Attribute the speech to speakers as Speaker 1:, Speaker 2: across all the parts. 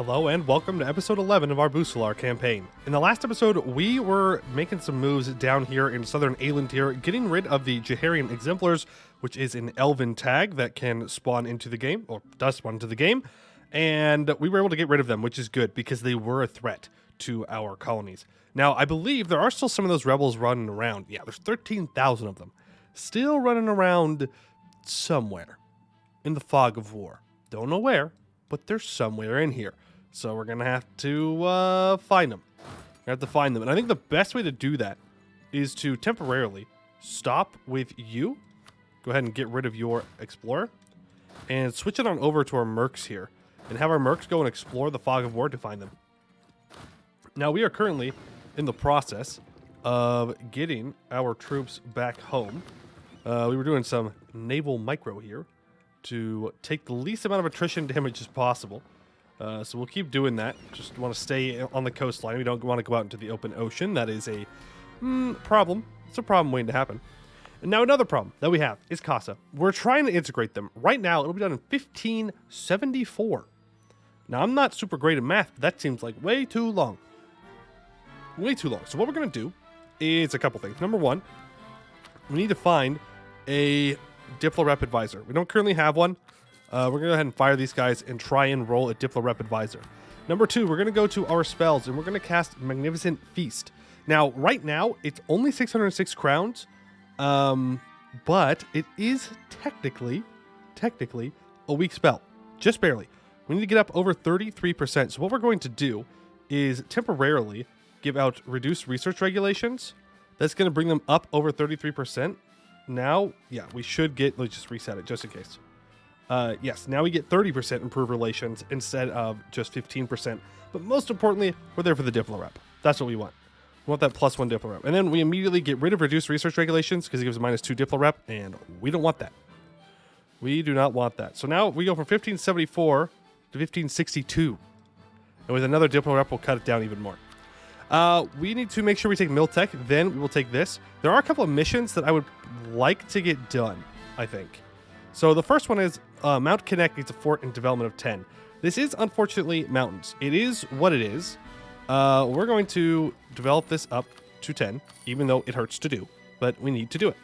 Speaker 1: Hello and welcome to episode 11 of our Busilar campaign. In the last episode, we were making some moves down here in southern Elandir, getting rid of the Jaharian exemplars, which is an elven tag that can spawn into the game, or does spawn into the game, and we were able to get rid of them, which is good because they were a threat to our colonies. Now, I believe there are still some of those rebels running around. Yeah, there's 13,000 of them. Still running around somewhere in the fog of war. Don't know where, but they're somewhere in here. So we're going to have to find them. We have to find them. And I think the best way to do that is to temporarily stop with you. Go ahead and get rid of your explorer. And switch it on over to our mercs here. And have our mercs go and explore the fog of war to find them. Now we are currently in the process of getting our troops back home. We were doing some naval micro here to take the least amount of attrition damage as possible. So we'll keep doing that. Just want to stay on the coastline. We don't want to go out into the open ocean. That is a problem. It's a problem waiting to happen. And now another problem that we have is Casa. We're trying to integrate them. Right now, it'll be done in 1574. Now, I'm not super great at math, but that seems like way too long. Way too long. So what we're going to do is a couple things. Number one, we need to find a Diplo Rep Advisor. We don't currently have one. We're going to go ahead and fire these guys and try and roll a Diplo Rep Advisor. Number two, we're going to go to our spells and we're going to cast Magnificent Feast. Now, right now, it's only 606 crowns, but it is technically a weak spell. Just barely. We need to get up over 33%. So what we're going to do is temporarily give out reduced research regulations. That's going to bring them up over 33%. Now, yeah, we should get, let's just reset it just in case. Yes, now we get 30% improved relations instead of just 15%. But most importantly, we're there for the Diplo Rep. That's what we want. We want that +1 Diplo Rep. And then we immediately get rid of reduced research regulations because it gives a -2 Diplo Rep, and we don't want that. We do not want that. So now we go from 1574 to 1562. And with another Diplo Rep, we'll cut it down even more. We need to make sure we take Miltech, then we will take this. There are a couple of missions that I would like to get done, I think. So the first one is Mount Connect needs a fort in development of 10. This is unfortunately mountains. It is what it is. We're going to develop this up to 10, even though it hurts to do, but we need to do it.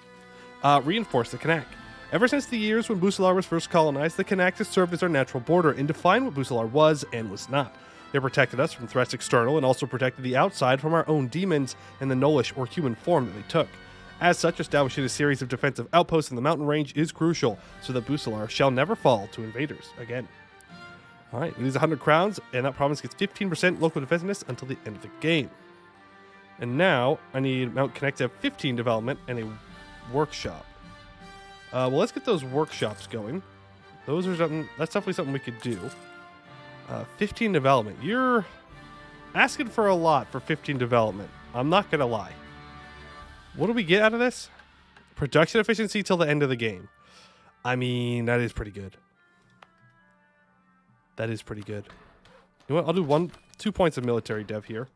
Speaker 1: Reinforce the Kanak. Ever since the years when Busilar was first colonized, the Kanak has served as our natural border and defined what Busilar was and was not. They protected us from threats external and also protected the outside from our own demons and the gnollish or human form that they took. As such, establishing a series of defensive outposts in the mountain range is crucial, so that Busilar shall never fall to invaders again. Alright, we lose 100 crowns, and that province gets 15% local defensiveness until the end of the game. And now, I need Mount Connect to have 15 development and a workshop. Well, let's get those workshops going. Those are something, that's definitely something we could do. 15 development. You're asking for a lot for 15 development. I'm not going to lie. What do we get out of this? Production efficiency till the end of the game. I mean, that is pretty good. That is pretty good. You know what? I'll do 2 points of military dev here.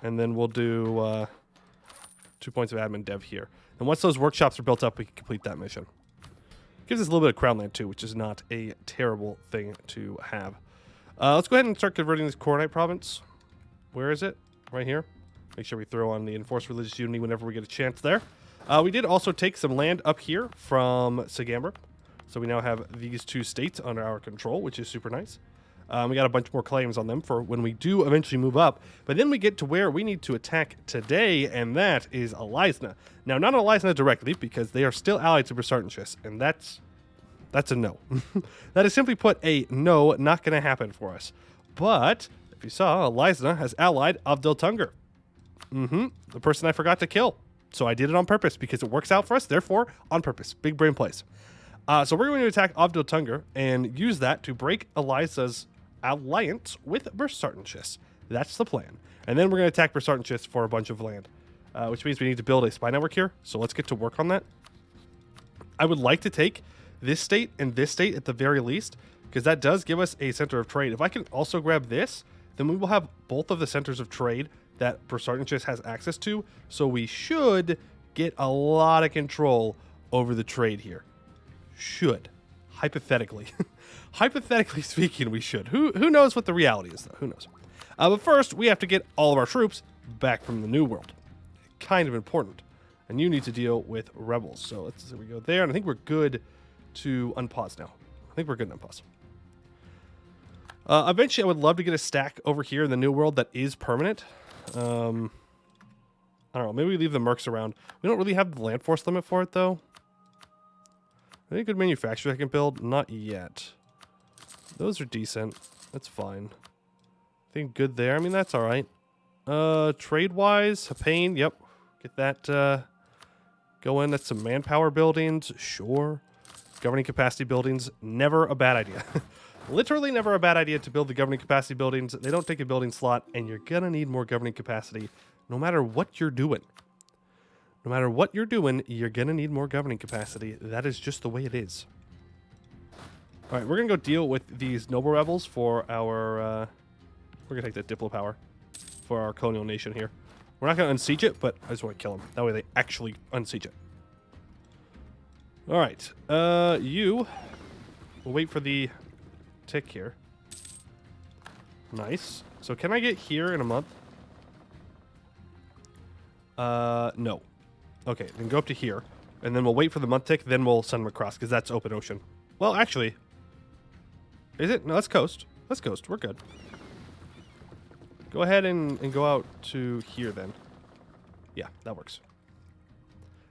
Speaker 1: And then we'll do 2 points of admin dev here. And once those workshops are built up, we can complete that mission. Gives us a little bit of crown land too, which is not a terrible thing to have. Let's go ahead and start converting this Coronite province. Where is it? Right here. Make sure we throw on the Enforced Religious Unity whenever we get a chance there. We did also take some land up here from Sagamber. So we now have these two states under our control, which is super nice. We got a bunch more claims on them for when we do eventually move up. But then we get to where we need to attack today, and that is Eliza. Now, not Eliza directly, because they are still allied to Birzartanšes, and that's a no. That is simply put a no, not going to happen for us. But, if you saw, Eliza has allied Ovdal Tungr. The person I forgot to kill. So I did it on purpose because it works out for us, therefore, on purpose. Big brain plays. So we're going to attack Ovdal Tungr and use that to break Eliza's alliance with Birzartanšes. That's the plan. And then we're going to attack Birzartanšes for a bunch of land, which means we need to build a spy network here. So let's get to work on that. I would like to take this state and this state at the very least, because that does give us a center of trade. If I can also grab this, then we will have both of the centers of trade that Birzartanšes has access to, so we should get a lot of control over the trade here. Should. Hypothetically. Hypothetically speaking, we should. Who knows what the reality is, though? Who knows? But first, we have to get all of our troops back from the New World. Kind of important. And you need to deal with rebels. So let's see, we go there, and I think we're good to unpause now. I think we're good to unpause. Eventually, I would love to get a stack over here in the New World that is permanent. I don't know. Maybe we leave the mercs around. We don't really have the land force limit for it, though. Any good manufacturers I can build? Not yet. Those are decent. That's fine. I think good there. I mean, that's all right. Trade-wise, a pain. Yep. Get that going. That's some manpower buildings. Sure. Governing capacity buildings. Never a bad idea. Literally never a bad idea to build the governing capacity buildings. They don't take a building slot, and you're going to need more governing capacity no matter what you're doing. No matter what you're doing, you're going to need more governing capacity. That is just the way it is. All right, we're going to go deal with these noble rebels for our... we're going to take that Diplo power for our colonial nation here. We're not going to unsiege it, but I just want to kill them. That way they actually unsiege it. All right. We'll wait for the tick here. Nice. So can I get here in a month? No. Okay, then go up to here, and then we'll wait for the month tick, then we'll send them across, because that's open ocean. Well, actually, is it? No, that's coast. That's coast. We're good. Go ahead and go out to here, then. Yeah, that works.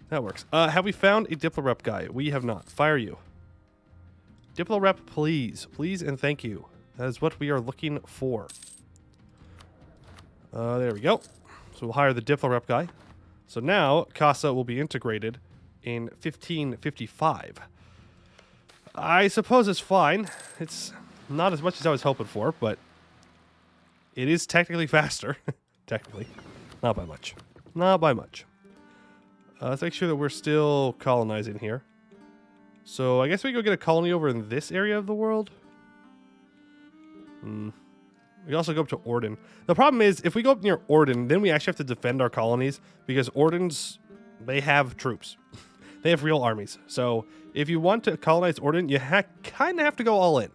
Speaker 1: That works. Have we found a Diplo rep guy? We have not. Fire you. Diplo rep, please. Please and thank you. That is what we are looking for. There we go. So we'll hire the Diplo rep guy. So now, Casa will be integrated in 1555. I suppose it's fine. It's not as much as I was hoping for, but it is technically faster. Technically. Not by much. Not by much. Let's make sure that we're still colonizing here. So I guess we go get a colony over in this area of the world. We also go up to Orden. The problem is, if we go up near Orden, then we actually have to defend our colonies, because Ordens, they have troops. They have real armies. So if you want to colonize Orden, you kind of have to go all in.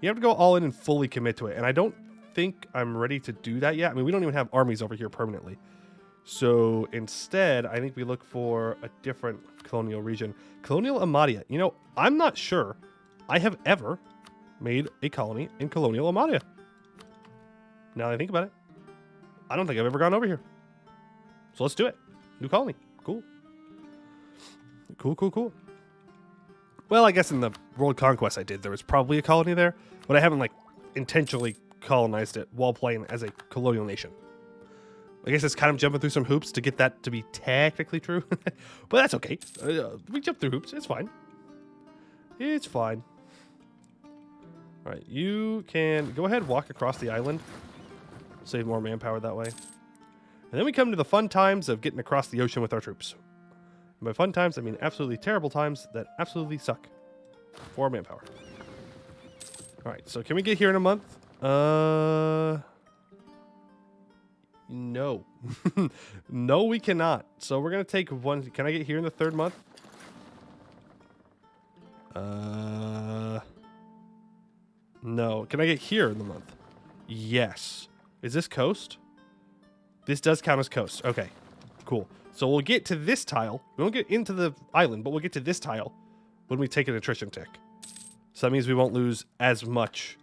Speaker 1: You have to go all in and fully commit to it. And I don't think I'm ready to do that yet. I mean, we don't even have armies over here permanently. So instead, I think we look for a different colonial region. Colonial Amadia. You know, I'm not sure I have ever made a colony in Colonial Amadia. Now that I think about it, I don't think I've ever gone over here. So let's do it. New colony. Cool. Cool, cool, cool. Well, I guess in the World Conquest I did, there was probably a colony there, but I haven't, like, intentionally colonized it while playing as a colonial nation. I guess it's kind of jumping through some hoops to get that to be technically true. But that's okay. We jump through hoops. It's fine. It's fine. All right, you can go ahead and walk across the island. Save more manpower that way. And then we come to the fun times of getting across the ocean with our troops. And by fun times, I mean absolutely terrible times that absolutely suck for manpower. All right, so can we get here in a month? No. No, we cannot. So we're going to take one. Can I get here in the third month? No. Can I get here in the month? Yes. Is this coast? This does count as coast. Okay, cool. So we'll get to this tile. We won't get into the island, but we'll get to this tile when we take an attrition tick. So that means we won't lose as much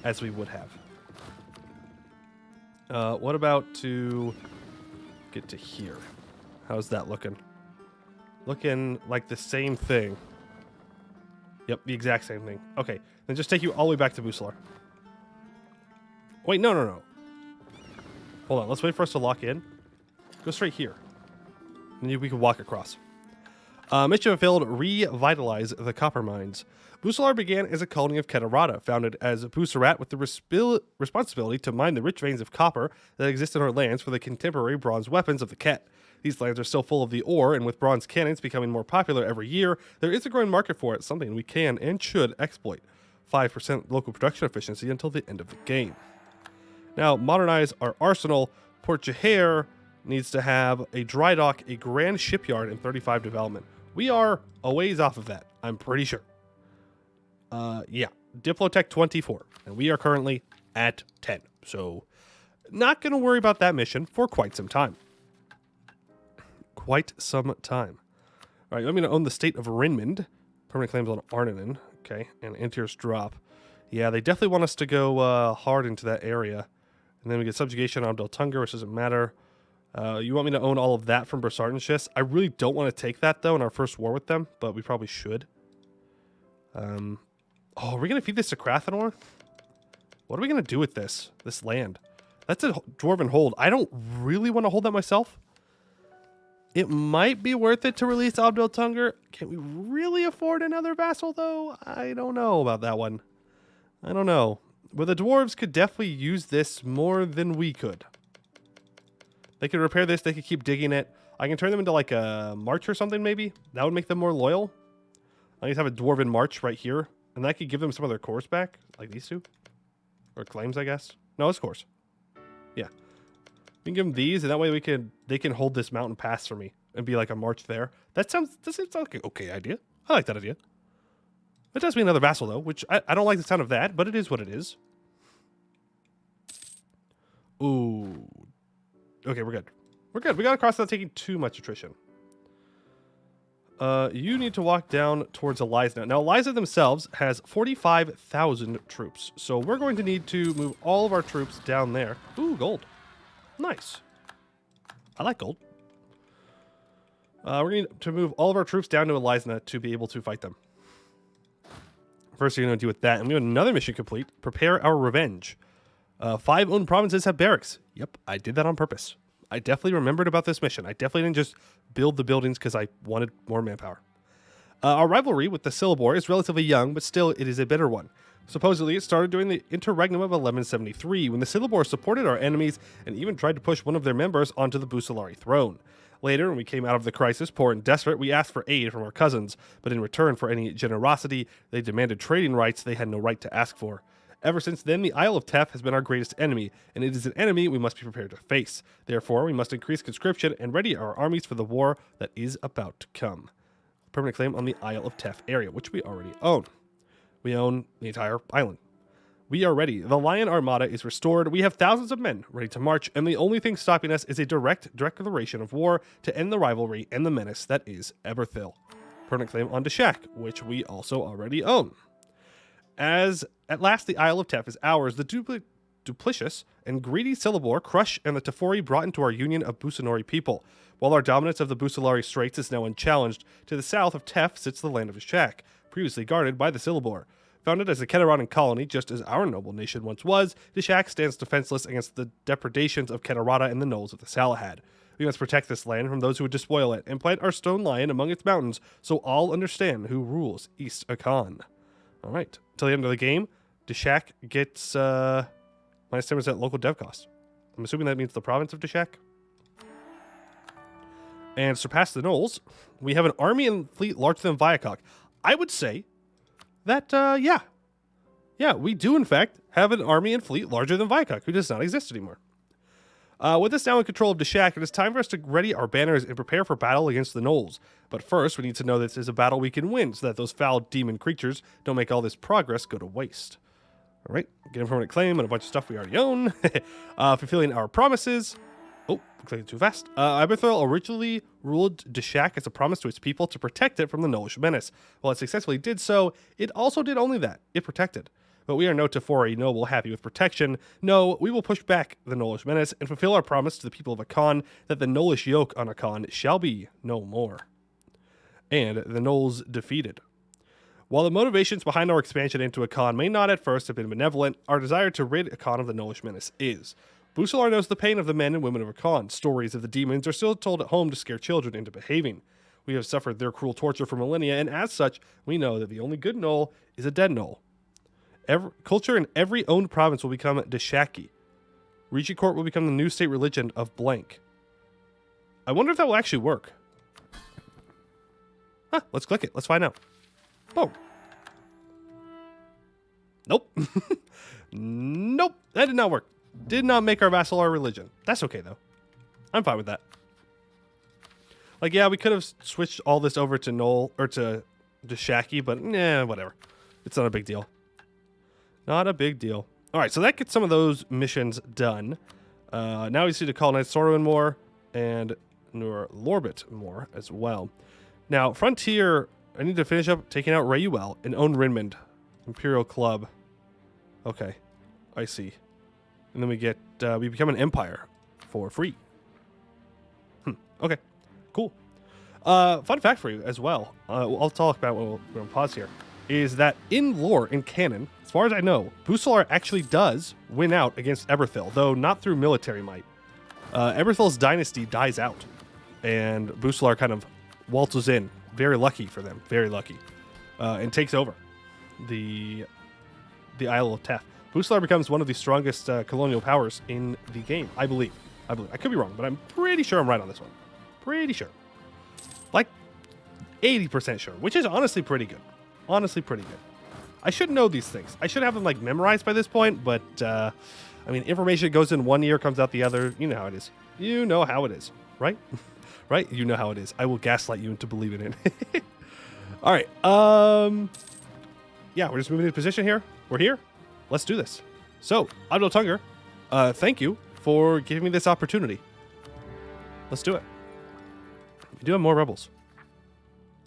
Speaker 1: as we would have. What about to get to here? How's that looking? Looking like the same thing. Yep, the exact same thing. Okay, then just take you all the way back to Busilar. Wait, no. Hold on, let's wait for us to lock in. Go straight here. And we can walk across. Mission fulfilled, revitalize the copper mines. Busilar began as a colony of Kedarata, founded as Busirat with the responsibility to mine the rich veins of copper that exist in our lands for the contemporary bronze weapons of the Ket. These lands are still full of the ore, and with bronze cannons becoming more popular every year, there is a growing market for it, something we can and should exploit. 5% local production efficiency until the end of the game. Now, modernize our arsenal. Port Jahair needs to have a dry dock, a grand shipyard, and 35 development. We are a ways off of that, I'm pretty sure. Yeah, Diplotech 24, and we are currently at 10. So, not going to worry about that mission for quite some time. Quite some time. All right, I'm going to own the state of Rinmond. Permanent claims on Arninen. Okay, and Antier's drop. Yeah, they definitely want us to go hard into that area. And then we get subjugation on Ovdal Tungr, which doesn't matter. You want me to own all of that from Birzartanšes? I really don't want to take that, though, in our first war with them, but we probably should. Oh, are we going to feed this to Crathanor? What are we going to do with this land? That's a dwarven hold. I don't really want to hold that myself. It might be worth it to release Ovdal Tungr. Can we really afford another vassal, though? I don't know about that one. I don't know. But the dwarves could definitely use this more than we could. They could repair this. They could keep digging it. I can turn them into like a march or something, maybe. That would make them more loyal. I just have a dwarven march right here. And that could give them some of their cores back, like these two. Or claims, I guess. No, it's cores. Yeah. We can give them these, and that way they can hold this mountain pass for me and be like a march there. That seems like an okay idea. I like that idea. It does mean another vassal, though, which I don't like the sound of that, but it is what it is. Ooh. Okay, we're good. We're good. We got to cross without taking too much attrition. You need to walk down towards Eliza. Now, Eliza themselves has 45,000 troops. So we're going to need to move all of our troops down there. Ooh, gold. Nice. I like gold. We're going to move all of our troops down to Eliza to be able to fight them. First, you're going to do with that. And we have another mission complete. Prepare our revenge. 5 owned provinces have barracks. Yep, I did that on purpose. I definitely remembered about this mission. I definitely didn't just build the buildings because I wanted more manpower. Our rivalry with the Silabor is relatively young, but still it is a bitter one. Supposedly, it started during the interregnum of 1173, when the Silabor supported our enemies and even tried to push one of their members onto the Busilari throne. Later, when we came out of the crisis, poor and desperate, we asked for aid from our cousins, but in return for any generosity, they demanded trading rights they had no right to ask for. Ever since then, the Isle of Tef has been our greatest enemy, and it is an enemy we must be prepared to face. Therefore, we must increase conscription and ready our armies for the war that is about to come. Permanent claim on the Isle of Tef area, which we already own. We own the entire island. We are ready. The Lion Armada is restored. We have thousands of men ready to march, and the only thing stopping us is a direct declaration of war to end the rivalry and the menace that is Eberthil. Permanent claim on Deshak, which we also already own. As at last the Isle of Tef is ours, the duplicious and greedy Silabor crush and the Tefori brought into our union of Busanori people. While our dominance of the Busilari Straits is now unchallenged, to the south of Tef sits the land of Deshak, previously guarded by the Silabor. Founded as a Keteronan colony, just as our noble nation once was, Deshak stands defenseless against the depredations of Keterata and the gnolls of the Salahad. We must protect this land from those who would despoil it, and plant our stone lion among its mountains, so all understand who rules East Akan. Alright, till the end of the game, Deshak gets minus 10% local dev cost. I'm assuming that means the province of Deshak. And surpass the gnolls, we have an army and fleet larger than Viacok. I would say that, yeah, we do in fact have an army and fleet larger than Viacok, who does not exist anymore. With us now in control of Deshak, it is time for us to ready our banners and prepare for battle against the gnolls. But first, we need to know this is a battle we can win, so that those foul demon creatures don't make all this progress go to waste. All right, get a permanent claim and a bunch of stuff we already own. Fulfilling our promises. Oh, clicking too fast. Eberthil originally ruled Deshak as a promise to its people to protect it from the gnollish menace. While it successfully did so, it also did only that. It protected. But we are no Tefori noble happy with protection. No, we will push back the gnollish menace and fulfill our promise to the people of Akan that the gnollish yoke on Akan shall be no more. And the gnolls defeated. While the motivations behind our expansion into Akan may not at first have been benevolent, our desire to rid Akan of the gnollish menace is. Busilar knows the pain of the men and women of Akan. Stories of the demons are still told at home to scare children into behaving. We have suffered their cruel torture for millennia, and as such, we know that the only good gnoll is a dead gnoll. Culture in every owned province will become Deshaki. Regi Court will become the new state religion of blank. I wonder if that will actually work. Huh, let's click it. Let's find out. Boom. Nope. Nope. That did not work. Did not make our vassal our religion. That's okay, though. I'm fine with that. Like, yeah, we could have switched all this over to Gnoll, or to Deshaki, but nah, whatever. It's not a big deal. Not a big deal. All right, so that gets some of those missions done. Now we just need to colonize Sorowin more and Lorbit more as well. Now, Frontier, I need to finish up taking out Rayuel and own Rinmond. Imperial Club. Okay, I see. And then we get, we become an empire for free. Okay, cool. Fun fact for you as well, I'll talk about when we're on pause here, is that in lore, in canon, as far as I know, Busilar actually does win out against Eberthil, though not through military might. Eberthil's dynasty dies out, and Busilar kind of waltzes in. Very lucky for them, very lucky, and takes over the Isle of Tef. Busilar becomes one of the strongest colonial powers in the game, I believe. I could be wrong, but I'm pretty sure I'm right on this one. Pretty sure. Like 80% sure, which is honestly pretty good. Honestly pretty good. I should know these things. I should have them like memorized by this point, but I mean, information goes in one ear, comes out the other. You know how it is. You know how it is, right? Right? You know how it is. I will gaslight you into believing it. All right. Yeah, we're just moving into position here. We're here. Let's do this. So, Ovdal Tungr, thank you for giving me this opportunity. Let's do it. We do have more rebels.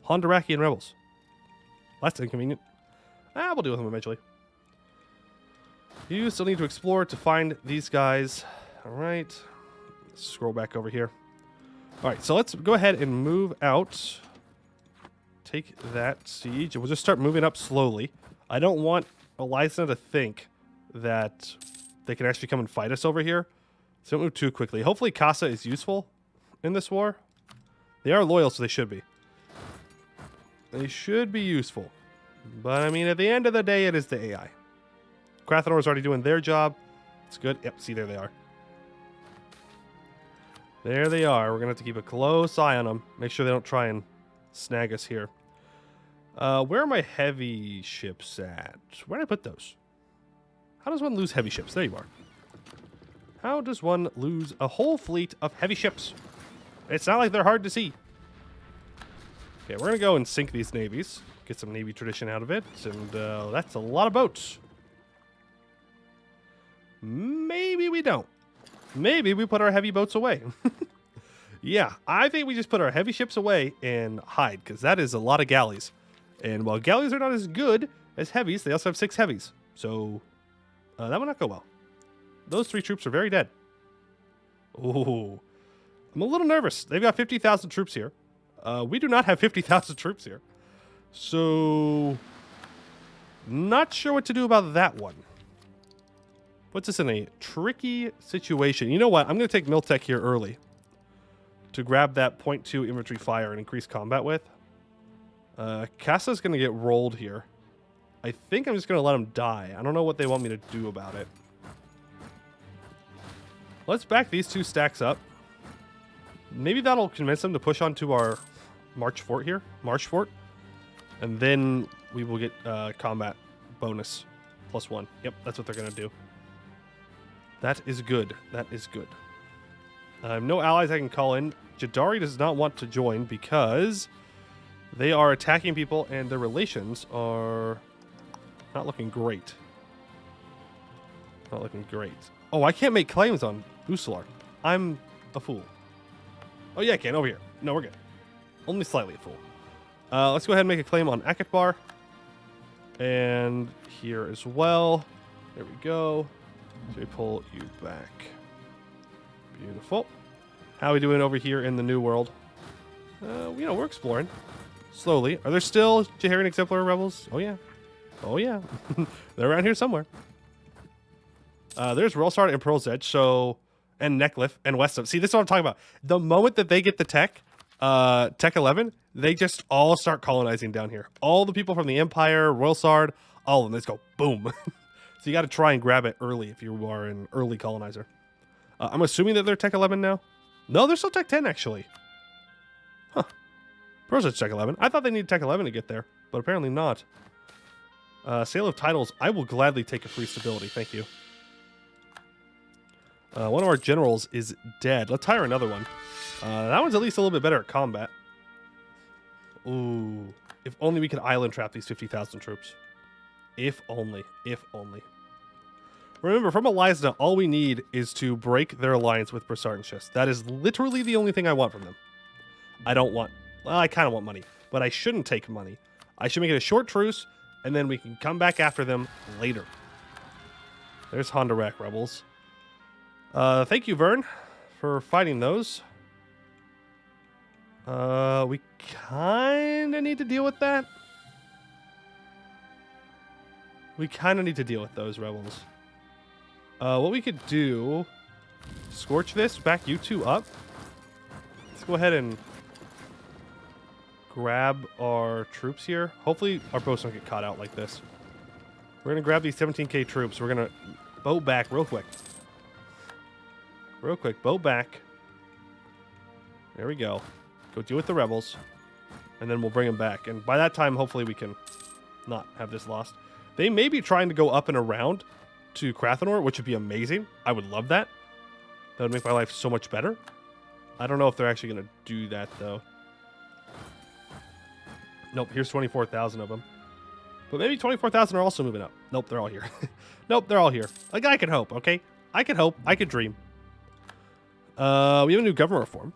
Speaker 1: Hondurakian rebels. That's inconvenient. We'll deal with them eventually. You still need to explore to find these guys. All right. Let's scroll back over here. All right, so let's go ahead and move out. Take that siege. We'll just start moving up slowly. I don't want Eliza to think that they can actually come and fight us over here. So don't move too quickly. Hopefully Casa is useful in this war. They are loyal, so they should be. They should be useful. But, I mean, at the end of the day, it is the AI. Krathanor is already doing their job. It's good. Yep, see, there they are. There they are. We're going to have to keep a close eye on them. Make sure they don't try and snag us here. Where are my heavy ships at? Where did I put those? How does one lose heavy ships? There you are. How does one lose a whole fleet of heavy ships? It's not like they're hard to see. Okay, we're going to go and sink these navies. Get some Navy tradition out of it. And that's a lot of boats. Maybe we don't. Maybe we put our heavy boats away. Yeah, I think we just put our heavy ships away and hide, because that is a lot of galleys. And while galleys are not as good as heavies, they also have 6 heavies. So that would not go well. Those 3 troops are very dead. Oh, I'm a little nervous. They've got 50,000 troops here. We do not have 50,000 troops here. So, not sure what to do about that one. Puts us in a tricky situation. You know what? I'm going to take Miltech here early to grab that .2 infantry fire and increase combat with. Casa's going to get rolled here. I think I'm just going to let him die. I don't know what they want me to do about it. Let's back these 2 stacks up. Maybe that'll convince them to push onto our March Fort here. March Fort. And then we will get combat bonus +1. Yep, that's what they're going to do. That is good. That is good. I have no allies I can call in. Jadari does not want to join because they are attacking people and their relations are not looking great. Not looking great. Oh, I can't make claims on Busilar. I'm a fool. Oh, yeah, I can. Over here. No, we're good. Only slightly a fool. Let's go ahead and make a claim on Akatbar. And here as well. There we go. So we pull you back. Beautiful. How are we doing over here in the New World? You know, we're exploring. Slowly. Are there still Jaharian Exemplar rebels? Oh, yeah. Oh, yeah. They're around here somewhere. There's Relsard and Pearl's Edge, so... And Neckliff and Westham. See, this is what I'm talking about. The moment that they get the tech, Tech 11, they just all start colonizing down here. All the people from the Empire, Relsard, all of them. They just go boom. So you got to try and grab it early if you are an early colonizer. I'm assuming that they're Tech 11 now. No, they're still Tech 10, actually. Huh. Pearl's Edge Tech 11. I thought they needed Tech 11 to get there, but apparently not. Sale of titles. I will gladly take a free stability. Thank you. One of our generals is dead. Let's hire another one. That one's at least a little bit better at combat. Ooh. If only we could island trap these 50,000 troops. If only. If only. Remember, from Eliza, all we need is to break their alliance with Birzartanšes. That is literally the only thing I want from them. I don't want... Well, I kind of want money, but I shouldn't take money. I should make it a short truce, and then we can come back after them later. There's Hondurak rebels. Thank you, Vern, for fighting those. We kind of need to deal with that. We kind of need to deal with those rebels. What we could do... Scorch this, back you two up. Let's go ahead and grab our troops here. Hopefully our boats don't get caught out like this. We're going to grab these 17k troops. We're going to boat back real quick. Real quick, boat back. There we go. Go deal with the rebels. And then we'll bring them back. And by that time, hopefully we can not have this lost. They may be trying to go up and around to Krathenor, which would be amazing. I would love that. That would make my life so much better. I don't know if they're actually going to do that, though. Nope, here's 24,000 of them. But maybe 24,000 are also moving up. Nope, they're all here. Nope, they're all here. Like, I can hope, okay? I can hope. I could dream. We have a new government reform.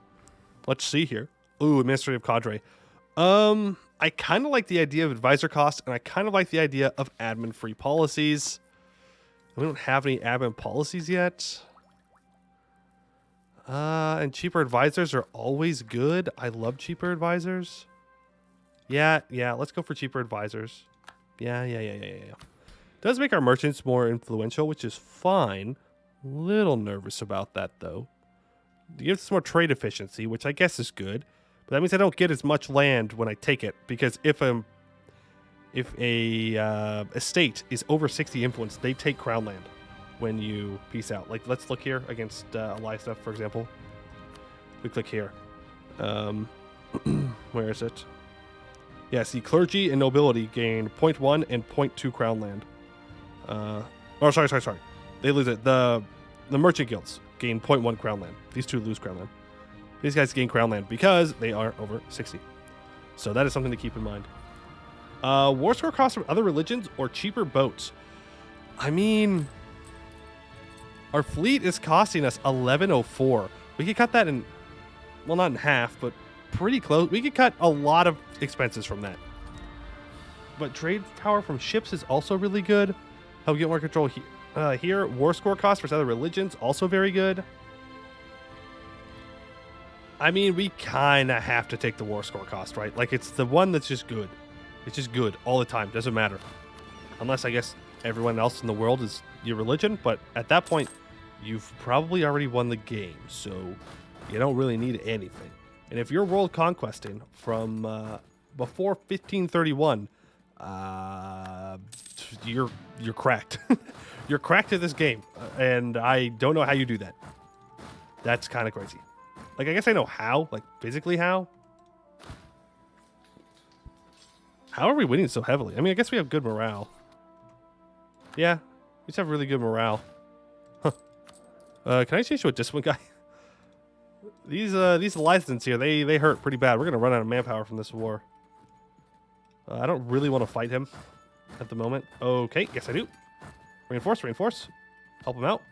Speaker 1: Let's see here. Ooh, administrative cadre. I kind of like the idea of advisor cost, and I kind of like the idea of admin-free policies. We don't have any admin policies yet. And cheaper advisors are always good. I love cheaper advisors. Yeah, let's go for cheaper advisors. Yeah. Does make our merchants more influential, which is fine. Little nervous about that, though. It gives us more trade efficiency, which I guess is good. But that means I don't get as much land when I take it, because if a estate is over 60 influence, they take crown land when you peace out. Like, let's look here against Eliza, for example. We click here. Where is it? Yeah, see, clergy and nobility gain 0.1 and 0.2 crown land. Sorry. They lose it. The merchant guilds gain 0.1 crown land. These two lose crown land. These guys gain crown land because they are over 60. So that is something to keep in mind. War score costs from other religions or cheaper boats. I mean, our fleet is costing us 1104. We could cut that in, well, not in half, but pretty close. We could cut a lot of expenses from that. But trade power from ships is also really good. How we get more control here. War score cost versus other religions, also very good. I mean, we kind of have to take the war score cost, right? Like, it's the one that's just good. It's just good all the time. Doesn't matter. Unless, I guess, everyone else in the world is your religion. But at that point, you've probably already won the game. So you don't really need anything. And if you're world conquesting from before 1531, you're cracked. You're cracked at this game. And I don't know how you do that. That's kind of crazy. Like, I guess I know how. Like, physically how. How are we winning so heavily? I mean, I guess we have good morale. Yeah, we just have really good morale. Huh. Can I change to a discipline guy? These Elizans here, they hurt pretty bad. We're going to run out of manpower from this war. I don't really want to fight him at the moment. Okay, yes I do. Reinforce. Help him out.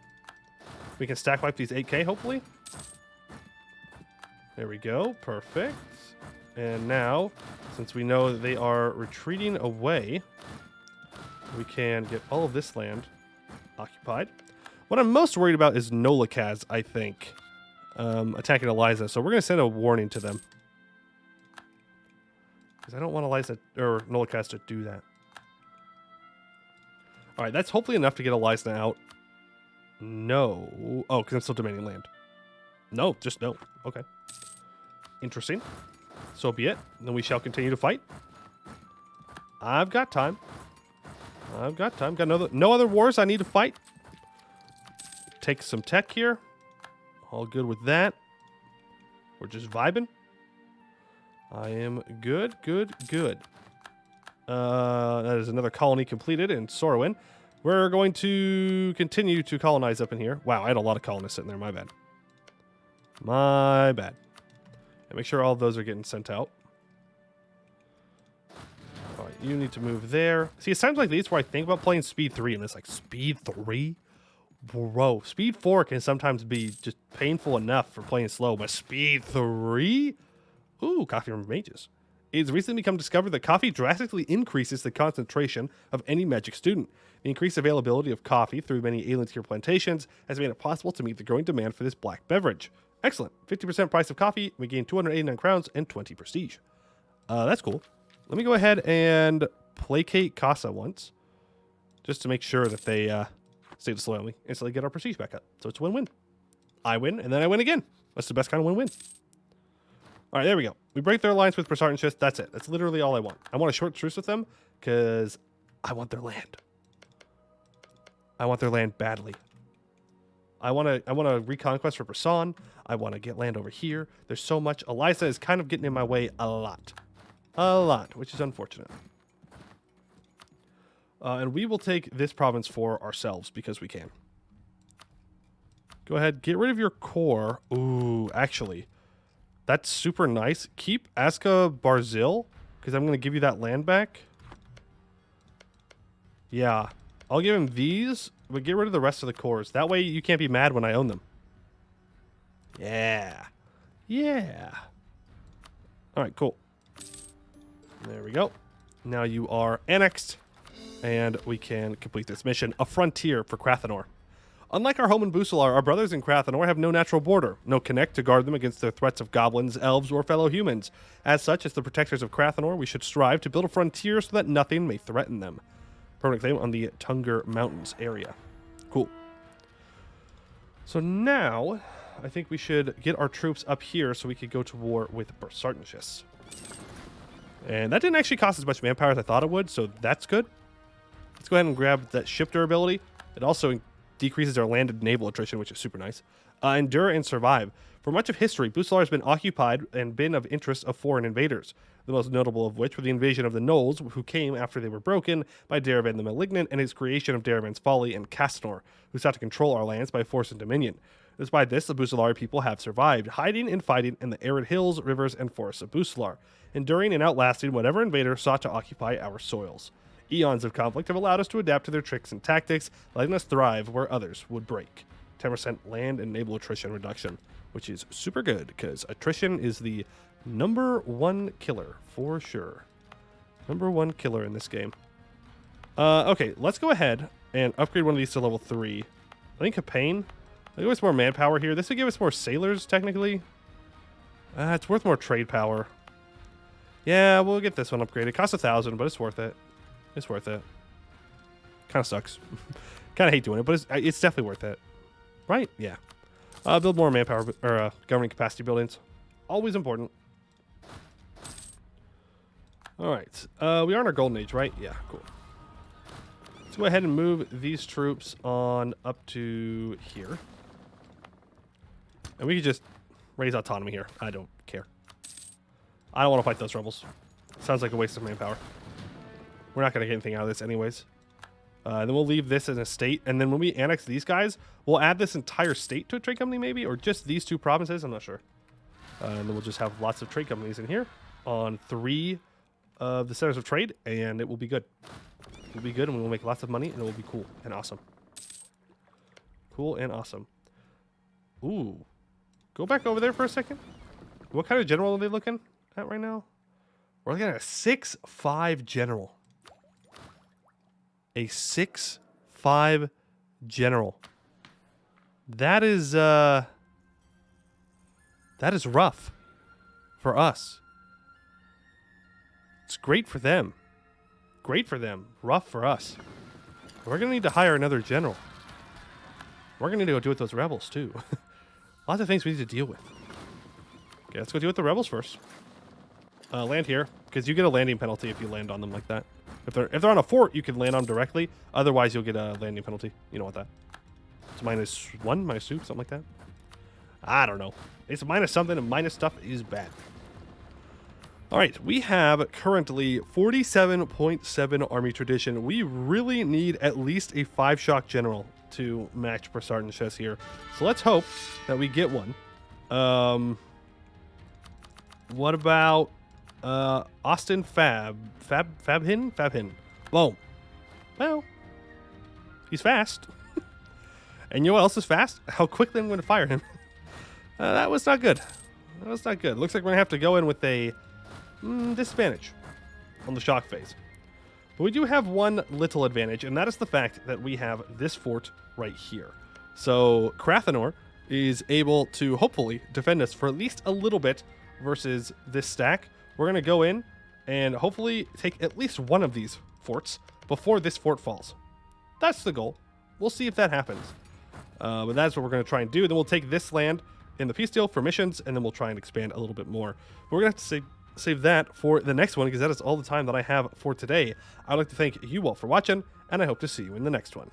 Speaker 1: We can stack wipe these 8k, hopefully. There we go. Perfect. And now, since we know that they are retreating away, we can get all of this land occupied. What I'm most worried about is Nolakaz, I think, attacking Eliza. So we're going to send a warning to them. Because I don't want Eliza or Nolakaz to do that. All right, that's hopefully enough to get Eliza out. No. Oh, because I'm still demanding land. No, just no. Okay. Interesting. So be it. Then we shall continue to fight. I've got time. Got no other wars I need to fight. Take some tech here. All good with that. We're just vibing. I am good. That is another colony completed in Sorowin. We're going to continue to colonize up in here. Wow, I had a lot of colonists sitting there. My bad. And make sure all of those are getting sent out. All right, you need to move there. See, it's times like these where I think about playing speed 3, and it's like, speed 3? Bro, speed 4 can sometimes be just painful enough for playing slow, but speed 3? Ooh, coffee from mages. It's recently become discovered that coffee drastically increases the concentration of any magic student. The increased availability of coffee through many alien tier plantations has made it possible to meet the growing demand for this black beverage. Excellent. 50% price of coffee. We gain 289 crowns and 20 prestige. That's cool. Let me go ahead and placate Casa once, just to make sure that they stay disloyal and we instantly get our prestige back up. So it's a win-win. I win, and then I win again. That's the best kind of win-win. All right, there we go. We break their alliance with Birzartanšes. That's it. That's literally all I want. I want a short truce with them because I want their land. I want their land badly. I want a reconquest for Brisson. I want to get land over here. There's so much. Eliza is kind of getting in my way a lot. A lot, which is unfortunate. And we will take this province for ourselves because we can. Go ahead. Get rid of your core. Ooh, actually, that's super nice. Keep Aska Barzil because I'm going to give you that land back. Yeah. I'll give him these, but get rid of the rest of the cores. That way you can't be mad when I own them. Yeah. Yeah. All right, cool. There we go. Now you are annexed, and we can complete this mission. A frontier for Krathanor. Unlike our home in Busilar, our brothers in Krathanor have no natural border, no connect to guard them against the threats of goblins, elves, or fellow humans. As such, as the protectors of Krathanor, we should strive to build a frontier so that nothing may threaten them. Permanent claim on the Tungr Mountains area. Cool. So now, I think we should get our troops up here so we could go to war with Birzartanšes. And that didn't actually cost as much manpower as I thought it would, so that's good. Let's go ahead and grab that ship durability. It also decreases our land and naval attrition, which is super nice. Endure and survive. For much of history, Busilar has been occupied and been of interest of foreign invaders, the most notable of which were the invasion of the Gnolls, who came after they were broken by Daravan the Malignant and his creation of Daravan's Folly and Castanor, who sought to control our lands by force and dominion. Despite this, the Busilari people have survived, hiding and fighting in the arid hills, rivers, and forests of Busilar, enduring and outlasting whatever invader sought to occupy our soils. Eons of conflict have allowed us to adapt to their tricks and tactics, letting us thrive where others would break. 10% land and naval attrition reduction, which is super good because attrition is the #1 killer for sure. #1 killer in this game. Okay, let's go ahead and upgrade one of these to level 3. I think Campaign. I'll give us more manpower here. This would give us more sailors, technically. It's worth more trade power. Yeah, we'll get this one upgraded. It costs 1,000, but it's worth it. It's worth it. Kind of sucks. Kind of hate doing it, but it's definitely worth it. Right? Yeah. Build more manpower or governing capacity buildings. Always important. All right. We are in our golden age, right? Yeah, cool. Let's go ahead and move these troops on up to here. And we could just raise autonomy here. I don't care. I don't want to fight those rebels. Sounds like a waste of manpower. We're not going to get anything out of this anyways. Then we'll leave this in a state. And then when we annex these guys, we'll add this entire state to a trade company maybe. Or just these 2 provinces. I'm not sure. And then we'll just have lots of trade companies in here on 3 of the centers of trade. And it will be good. It will be good and we will make lots of money. And it will be cool and awesome. Cool and awesome. Ooh. Go back over there for a second. What kind of general are they looking at right now? We're looking at a 6'5 general. A 6'5 general. That is rough for us. It's great for them. Great for them. Rough for us. We're going to need to hire another general. We're going to need to go deal with those rebels too. Lots of things we need to deal with. Okay, let's go deal with the rebels first. Land here, because you get a landing penalty if you land on them like that. If they're on a fort, you can land on them directly. Otherwise, you'll get a landing penalty. You know what that? It's -1, -2, something like that. I don't know. It's minus something, and minus stuff is bad. All right, we have currently 47.7 army tradition. We really need at least a 5-shock general to match Birzartanšes here. So let's hope that we get one. What about Austin Fabhin. Whoa. Well, he's fast. And you know what else is fast? How quickly I'm going to fire him. That was not good. That was not good. Looks like we're going to have to go in with a disadvantage on the shock phase. But we do have one little advantage, and that is the fact that we have this fort right here. So Crathanor is able to hopefully defend us for at least a little bit versus this stack. We're going to go in and hopefully take at least one of these forts before this fort falls. That's the goal. We'll see if that happens. But that's what we're going to try and do. Then we'll take this land in the peace deal for missions, and then we'll try and expand a little bit more. But we're going to have to save that for the next one, because that is all the time that I have for today. I'd like to thank you all for watching, and I hope to see you in the next one.